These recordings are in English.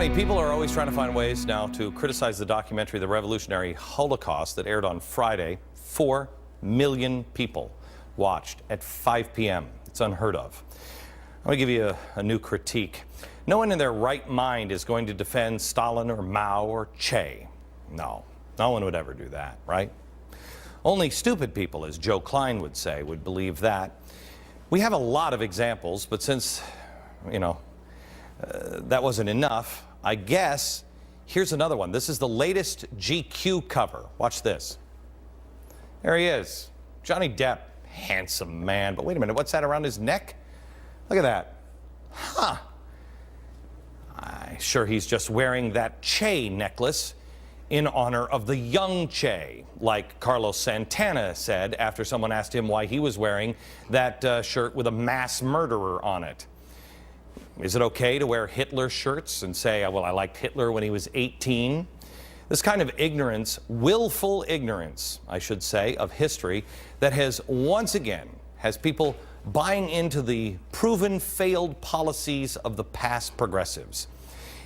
funny, people are always trying to find ways now to criticize the documentary The Revolutionary Holocaust that aired on Friday. 4 million people watched at 5 p.m. It's unheard of. I'm going to give you a new critique. No one in their right mind is going to defend Stalin or Mao or Che. No one would ever do that, right? Only stupid people, as Joe Klein would say, would believe that. We have a lot of examples, but since, that wasn't enough, I guess here's another one. This is the latest GQ cover. Watch this. There he is. Johnny Depp, handsome man. But wait a minute, what's that around his neck? Look at that. Huh. I'm sure he's just wearing that Che necklace in honor of the young Che, like Carlos Santana said after someone asked him why he was wearing that shirt with a mass murderer on it. Is it okay to wear Hitler shirts and say, well, I liked Hitler when he was 18? This kind of ignorance, willful ignorance, I should say, of history that has once again has people buying into the proven failed policies of the past progressives.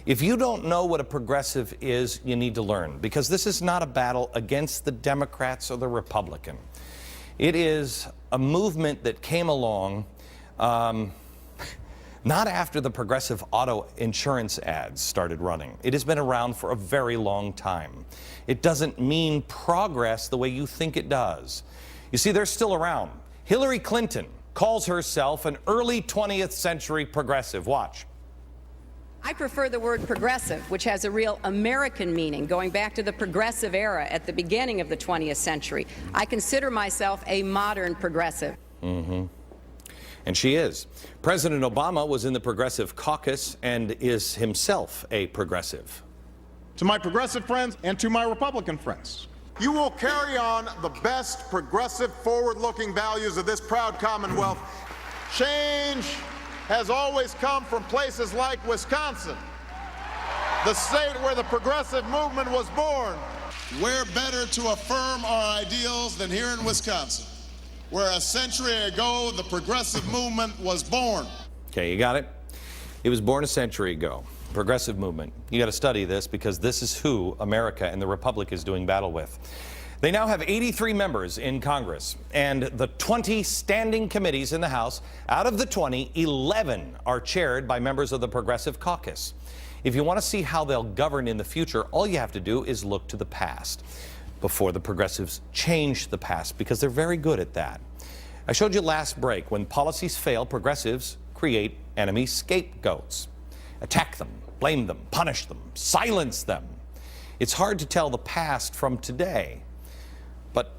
If you don't know what a progressive is, you need to learn, because this is not a battle against the Democrats or the Republican. It is a movement that came along not after the progressive auto insurance ads started running. It has been around for a very long time. It doesn't mean progress the way you think it does. You see, they're still around. Hillary Clinton calls herself an early 20th century progressive. Watch. I prefer the word progressive, which has a real American meaning, going back to the progressive era at the beginning of the 20th century. I consider myself a modern progressive. And she is. President Obama was in the Progressive Caucus and is himself a progressive. To my progressive friends and to my Republican friends, you will carry on the best progressive, forward-looking values of this proud Commonwealth. Change has always come from places like Wisconsin, the state where the progressive movement was born. Where better to affirm our ideals than here in Wisconsin, where a century ago the progressive movement was born. Okay, you got it? It was born a century ago. Progressive movement. You got to study this because this is who America and the Republic is doing battle with. They now have 83 members in Congress and the 20 standing committees in the House. Out of the 20, 11 are chaired by members of the Progressive Caucus. If you want to see how they'll govern in the future, all you have to do is look to the past before the progressives change the past, because they're very good at that. I showed you last break, when policies fail, progressives create enemy scapegoats. Attack them, blame them, punish them, silence them. It's hard to tell the past from today, but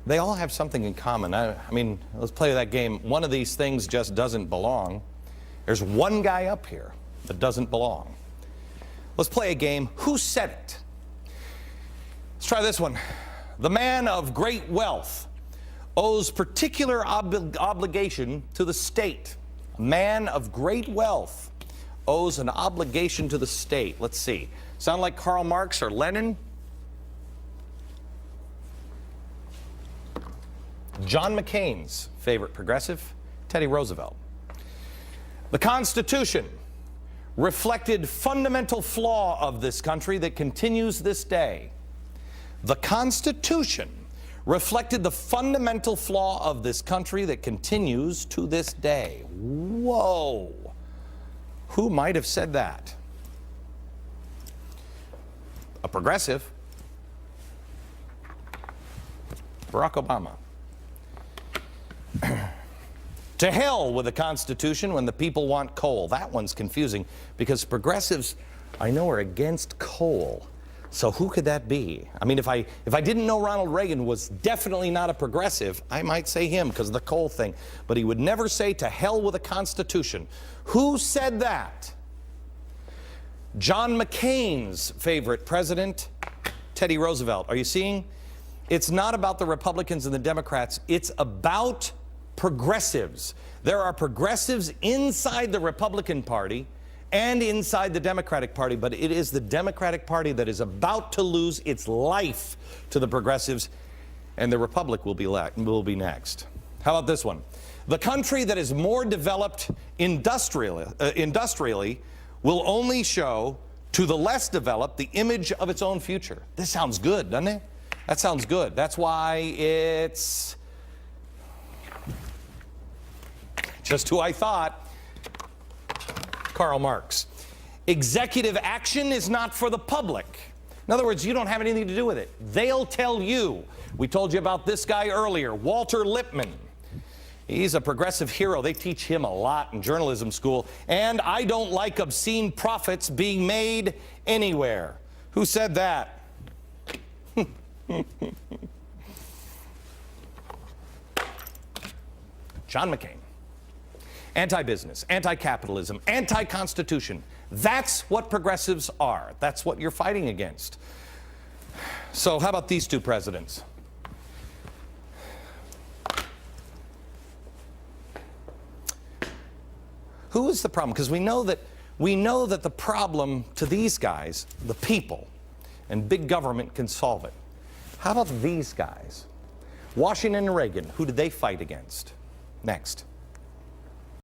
they all have something in common. I mean, let's play that game. One of these things just doesn't belong. There's one guy up here that doesn't belong. Let's play a game. Who said it? Let's try this one. The man of great wealth owes particular obligation to the state. A man of great wealth owes an obligation to the state. Let's see. Sound like Karl Marx or Lenin? John McCain's favorite progressive, Teddy Roosevelt. The Constitution reflected fundamental flaw of this country that continues this day. The Constitution reflected the fundamental flaw of this country that continues to this day. Whoa! Who might have said that? A progressive. Barack Obama. To hell with the Constitution when the people want coal. That one's confusing because progressives, I know, are against coal. So who could that be? I mean, if I didn't know Ronald Reagan was definitely not a progressive, I might say him because of the coal thing. But he would never say to hell with the Constitution. Who said that? John McCain's favorite president, Teddy Roosevelt. Are you seeing? It's not about the Republicans and the Democrats. It's about progressives. There are progressives inside the Republican Party and inside the Democratic Party, but it is the Democratic Party that is about to lose its life to the progressives, and the Republic will be next. How about this one? The country that is more developed industrially will only show to the less developed the image of its own future. This sounds good, doesn't it? That sounds good. That's why it's just who I thought. Karl Marx. Executive action is not for the public. In other words, you don't have anything to do with it. They'll tell you. We told you about this guy earlier, Walter Lippmann. He's a progressive hero. They teach him a lot in journalism school. And I don't like obscene profits being made anywhere. Who said that? John McCain. Anti-business, anti-capitalism, anti-constitution. That's what progressives are. That's what you're fighting against. So how about these two presidents? Who is the problem? Because we know that the problem to these guys, the people, and big government can solve it. How about these guys? Washington and Reagan, who did they fight against? Next.